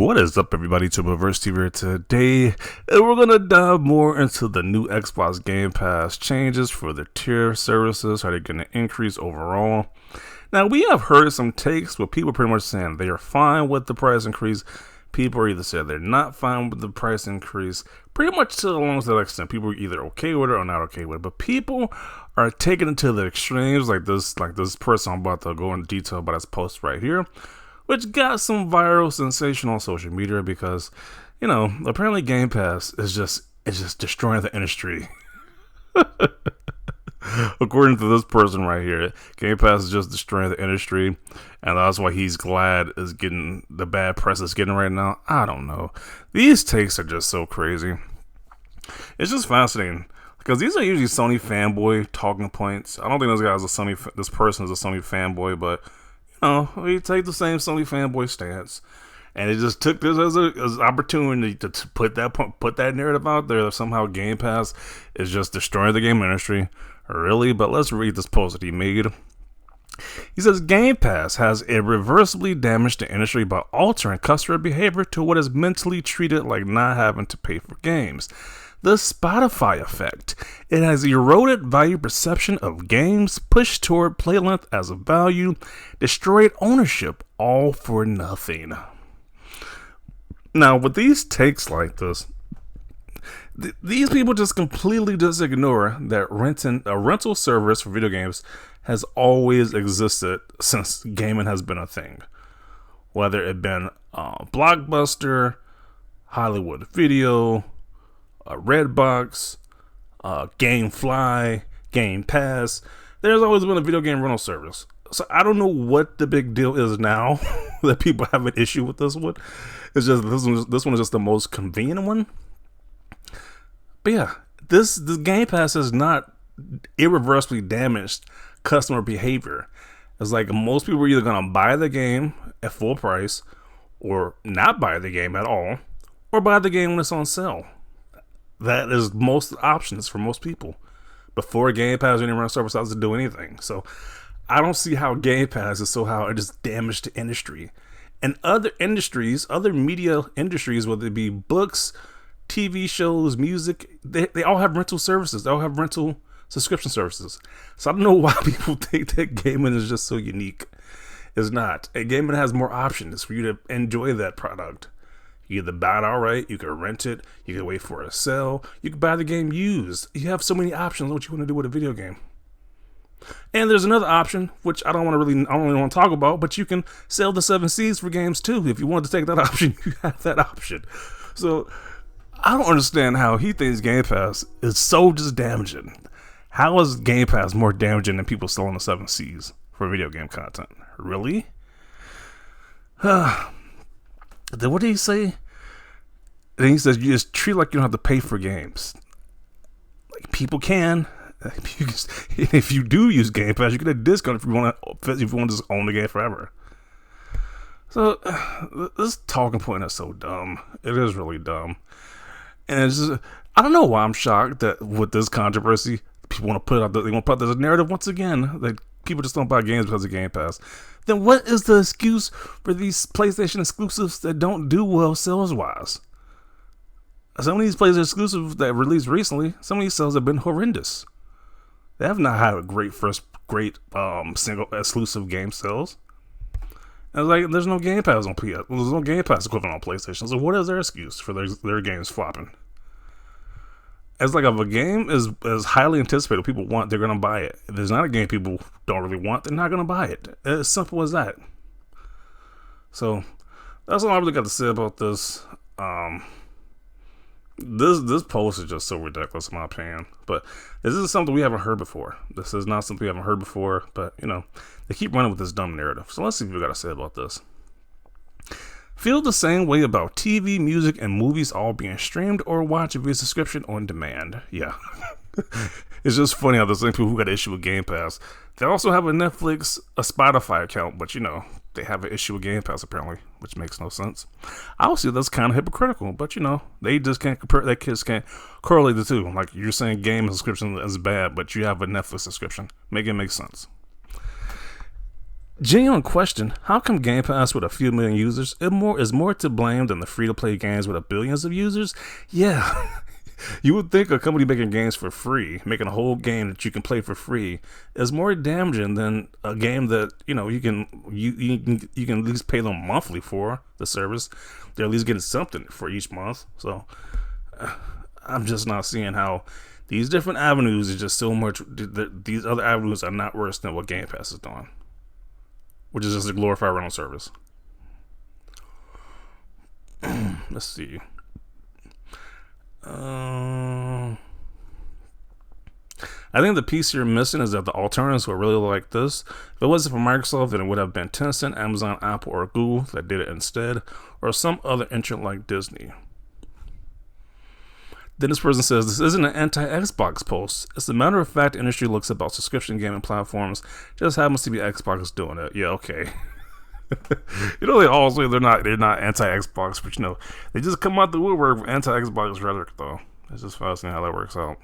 What is up, everybody? To Reverse TV here today, and we're gonna dive more into the new Xbox Gamepass changes for the tier services, how they're gonna increase overall. Now, we have heard some takes with people pretty much saying they are fine with the price increase. People are either saying they're not fine with the price increase, pretty much to along to that extent. People are either okay with it or not okay with it. But people are taking it to the extremes, like this person I'm about to go into detail about his post right here, which got some viral sensation on social media because, apparently Game Pass is just destroying the industry. According to this person right here, Game Pass is just destroying the industry, and that's why he's glad is getting the bad press it's getting right now. I don't know. These takes are just so crazy. It's just fascinating because these are usually Sony fanboy talking points. I don't think this person is a Sony fanboy, but we take the same Sony fanboy stance, and it just took this as an opportunity to put that narrative out there that somehow Game Pass is just destroying the game industry. Really? But let's read this post that he made. He says, Game Pass has irreversibly damaged the industry by altering customer behavior to what is mentally treated like not having to pay for games. The Spotify effect. It has eroded value perception of games, pushed toward play length as a value, destroyed ownership, all for nothing. Now, with these takes like this, these people just completely ignore that a rental service for video games has always existed since gaming has been a thing. Whether it been Blockbuster, Hollywood Video, Redbox, Gamefly, Game Pass, there's always been a video game rental service. So I don't know what the big deal is now that people have an issue with this one. It's just this one is just the most convenient one. But yeah, this Game Pass has not irreversibly damaged customer behavior. It's like most people are either going to buy the game at full price or not buy the game at all, or buy the game when it's on sale. That is most options for most people before Game Pass or any rental service has to do anything. So I don't see how Game Pass is somehow it just damaged the industry. And other industries, other media industries, whether it be books, TV shows, music, they all have rental services. They all have rental subscription services. So I don't know why people think that gaming is just so unique. It's not. And gaming has more options for you to enjoy that product. You either buy it outright, you can rent it, you can wait for a sale, you can buy the game used. You have so many options what you want to do with a video game. And there's another option, which I don't really want to talk about, but you can sell the 7 Cs for games too. If you want to take that option, you have that option. So I don't understand how he thinks Game Pass is so just damaging. How is Game Pass more damaging than people selling the 7 Cs for video game content? Really? Then what did he say? Then he says you just treat it like you don't have to pay for games. Like people can. If you do use Game Pass, you get a discount if you want to just own the game forever. So this talking point is so dumb. It is really dumb. And it's just, I don't know why I'm shocked that with this controversy, people want to put out this narrative once again that people just don't buy games because of Game Pass. Then what is the excuse for these PlayStation exclusives that don't do well sales-wise? Some of these PlayStation exclusives that released recently, some of these sales have been horrendous. They have not had a great single exclusive game sales. And it's like there's no Game Pass on PS. There's no Game Pass equivalent on PlayStation. So what is their excuse for their games flopping? It's like if a game is highly anticipated, people want, they're going to buy it. If there's not a game people don't really want, they're not going to buy it. It's as simple as that. So that's all I really got to say about this. This post is just so ridiculous in my opinion. But this is something we haven't heard before. This is not something we haven't heard before. But, they keep running with this dumb narrative. So let's see what we got to say about this. Feel the same way about TV, music, and movies all being streamed or watched via subscription on demand. Yeah. It's just funny how the same people who got an issue with Game Pass, they also have a Netflix, a Spotify account, but they have an issue with Game Pass apparently, which makes no sense. I see that's kind of hypocritical, but they just can't compare, they kids can't correlate the two. Like you're saying game subscription is bad, but you have a Netflix subscription. Make it make sense. Genuine question: how come Game Pass with a few million users is more to blame than the free-to-play games with a billions of users? Yeah. You would think a company making games for free, making a whole game that you can play for free, is more damaging than a game that you can at least pay them monthly for the service. They're at least getting something for each month. So I'm just not seeing how these different avenues is just so much. These other avenues are not worse than what Game Pass is doing, which is just a glorified rental service. Let's see. I think the piece you're missing is that the alternatives were really like this. If it wasn't for Microsoft, then it would have been Tencent, Amazon, Apple, or Google that did it instead, or some other entrant like Disney. Then this person says, this isn't an anti-Xbox post. As a matter of fact, the industry looks about subscription gaming platforms. Just happens to be Xbox doing it. Yeah, okay. They all say they're not anti-Xbox, but they just come out the woodwork with anti-Xbox rhetoric, though. It's just fascinating how that works out.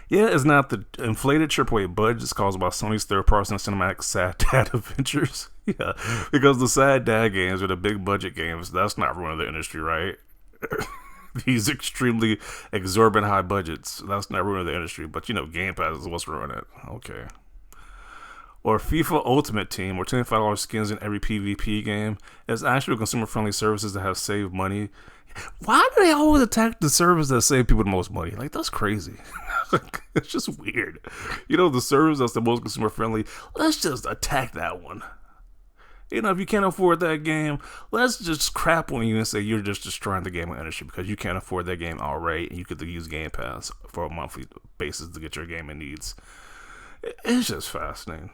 Yeah, it's not the inflated AAA budgets caused by Sony's third-party cinematic sad dad adventures. Yeah, because the sad dad games are the big budget games. That's not ruining the industry, right? These extremely exorbitant high budgets. That's not ruining the industry, but Game Pass is what's ruining it. Okay. Or FIFA Ultimate Team, or $25 skins in every PvP game. It's actual consumer-friendly services that have saved money. Why do they always attack the service that save people the most money? Like, that's crazy. It's just weird. The service that's the most consumer-friendly, let's just attack that one. If you can't afford that game, let's just crap on you and say you're just destroying the gaming industry because you can't afford that game outright and you could use Game Pass for a monthly basis to get your gaming needs. It's just fascinating.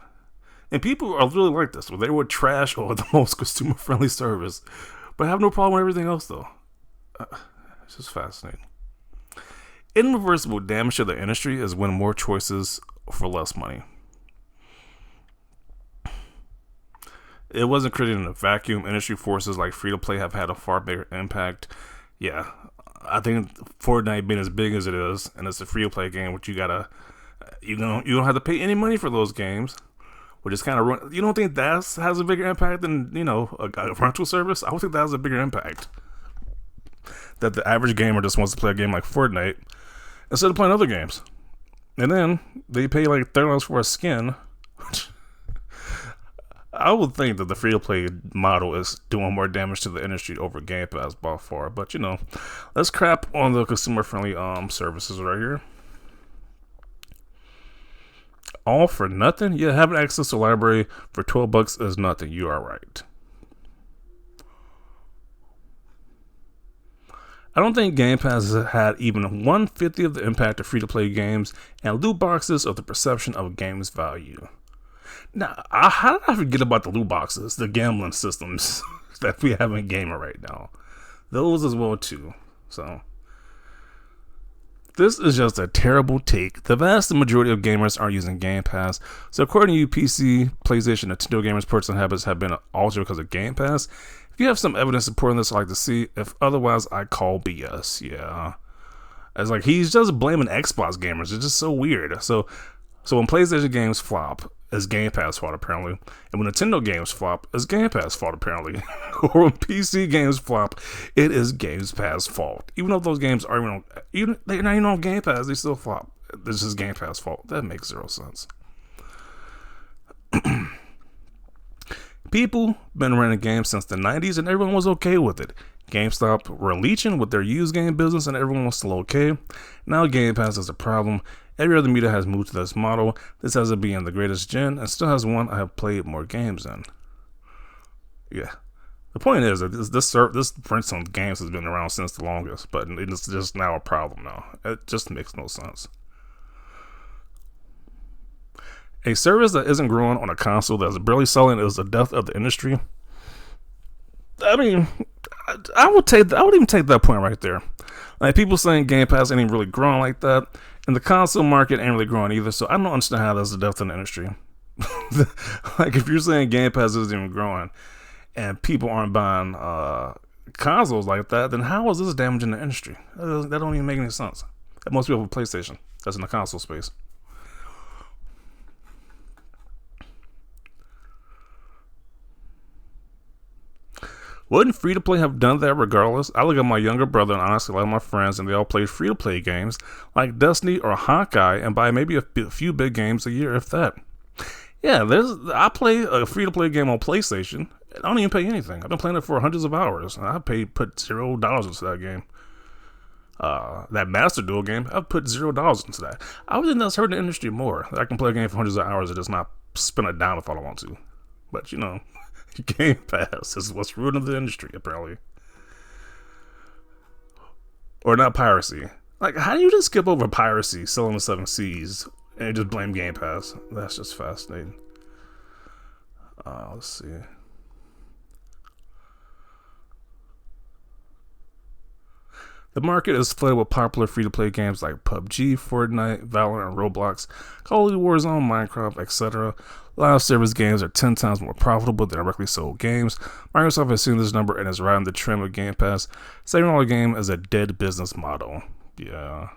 And people are really like this, where they would trash on the most consumer-friendly service, but have no problem with everything else, though. It's just fascinating. Irreversible damage to the industry is when more choices for less money. It wasn't created in a vacuum. Industry forces like free-to-play have had a far bigger impact. Yeah, I think Fortnite being as big as it is, and it's a free-to-play game, which you don't have to pay any money for those games, which is kind of, you don't think that has a bigger impact than, a rental service? I would think that has a bigger impact. That the average gamer just wants to play a game like Fortnite instead of playing other games. And then they pay like $30 for a skin. I would think that the free-to-play model is doing more damage to the industry over Game Pass by far. But, let's crap on the consumer-friendly services right here. All for nothing? Yeah, having access to a library for $12 is nothing. You are right. I don't think Game Pass has had even 1/50 of the impact of free-to-play games and loot boxes of the perception of a game's value. Now, how did I forget about the loot boxes, the gambling systems that we have in gaming right now? Those as well, too. So, this is just a terrible take. The vast majority of gamers are using Game Pass. So, according to you, PC, PlayStation, Nintendo gamers' purchasing habits have been altered because of Game Pass. If you have some evidence supporting this, I'd like to see. If otherwise, I call BS. Yeah. It's like he's just blaming Xbox gamers. It's just so weird. So when PlayStation games flop, it's Game Pass fault apparently. And when Nintendo games flop, it's Game Pass fault apparently. Or when PC games flop, it is Game Pass fault. Even though those games are they're not even on Game Pass, they still flop. This is Game Pass fault. That makes zero sense. People been running games since the 90s and everyone was okay with it. GameStop were leeching with their used game business and everyone was still okay. Now Game Pass is a problem. Every other media has moved to this model. This has to be in the greatest gen and still has one I have played more games in. Yeah. The point is that this print on games has been around since the longest, but it's just now a problem now. It just makes no sense. A service that isn't growing on a console that's barely selling is the death of the industry. I mean, I would even take that point right there. Like people saying Game Pass ain't even really growing like that, and the console market ain't really growing either. So I don't understand how that's the death of the industry. Like if you're saying Game Pass isn't even growing, and people aren't buying consoles like that, then how is this damaging the industry? That don't even make any sense. Most people have a PlayStation that's in the console space. Wouldn't free to play have done that regardless? I look at my younger brother and honestly a lot of my friends, and they all play free to play games like Destiny or Hawkeye, and buy maybe a few big games a year, if that. Yeah, I play a free to play game on PlayStation. I don't even pay anything. I've been playing it for hundreds of hours, and put $0 into that game. That Master Duel game, I've put $0 into that. I would think that's hurting the industry more. I can play a game for hundreds of hours and just not spend a dime if I don't want to. But you know, Game Pass is what's ruining the industry, apparently. Or not piracy. Like, how do you just skip over piracy, selling the 7 Seas, and just blame Game Pass? That's just fascinating. Let's see. The market is flooded with popular free-to-play games like PUBG, Fortnite, Valorant, Roblox, Call of Duty Warzone, Minecraft, etc. Live service games are 10 times more profitable than directly sold games. Microsoft has seen this number and is riding the trend of Game Pass. $7 game is a dead business model. Yeah.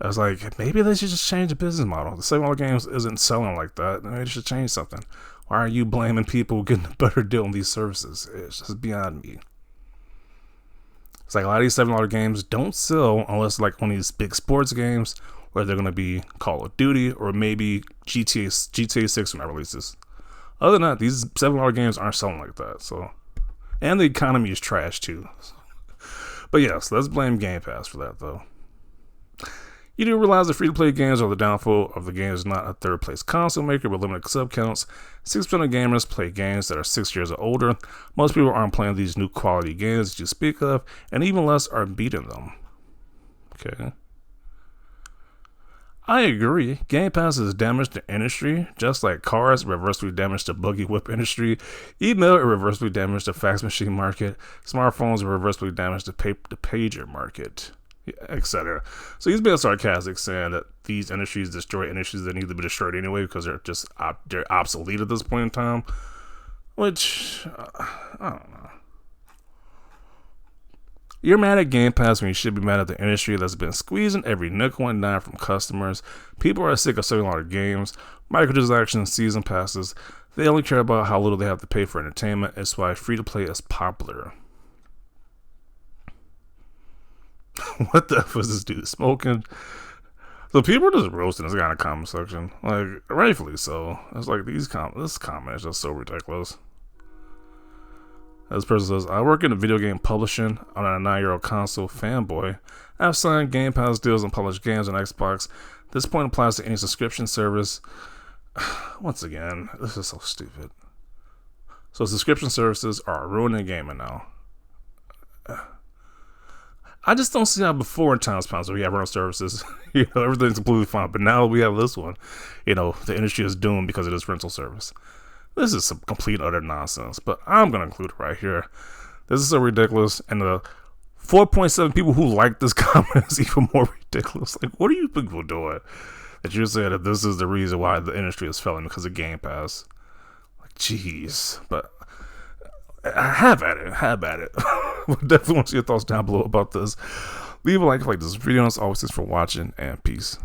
I was like, maybe they should just change the business model. The $7 games isn't selling like that. Maybe they should change something. Why are you blaming people getting a better deal on these services? It's just beyond me. It's like a lot of these $7 games don't sell unless like one of these big sports games where they're going to be Call of Duty or maybe GTA 6 when that releases. Other than that, these $7 games aren't selling like that. So, and the economy is trash too. But yes, let's blame Game Pass for that though. You do realize that free-to-play games are the downfall of the game is not a third-place console maker with limited sub-counts. 6% of gamers play games that are 6 years or older. Most people aren't playing these new quality games that you speak of, and even less are beating them. Okay. I agree. Game Pass has damaged the industry, just like cars irreversibly damaged the buggy whip industry, email irreversibly damaged the fax machine market, smartphones irreversibly damaged the pager market, etc. So he's being sarcastic, saying that these industries destroy industries that need to be destroyed anyway because they're just they're obsolete at this point in time. Which I don't know. You're mad at Game Pass when you should be mad at the industry that's been squeezing every nickel and dime from customers. People are sick of $7 games, microtransactions, season passes. They only care about how little they have to pay for entertainment. It's why free to play is popular. What the F was this dude smoking? So people are just roasting this guy in the comment section, like rightfully so. It's like this comment is just so ridiculous. This person says, I work in the video game publishing. I'm a 9-year-old console fanboy. I've signed Game Pass deals and published games on Xbox. This point applies to any subscription service. Once again, this is so stupid. So subscription services are ruining gaming now. I just don't see how before in times past we have rental services, everything's completely fine. But now we have this one, the industry is doomed because of this rental service. This is some complete utter nonsense, but I'm going to include it right here. This is so ridiculous, and the 4.7 people who like this comment is even more ridiculous. Like, what are you people doing? That you're saying that this is the reason why the industry is failing because of Game Pass. Like, jeez. But have at it. Definitely want to see your thoughts down below about this. Leave a like if you like this video, and as always, thanks for watching, and peace.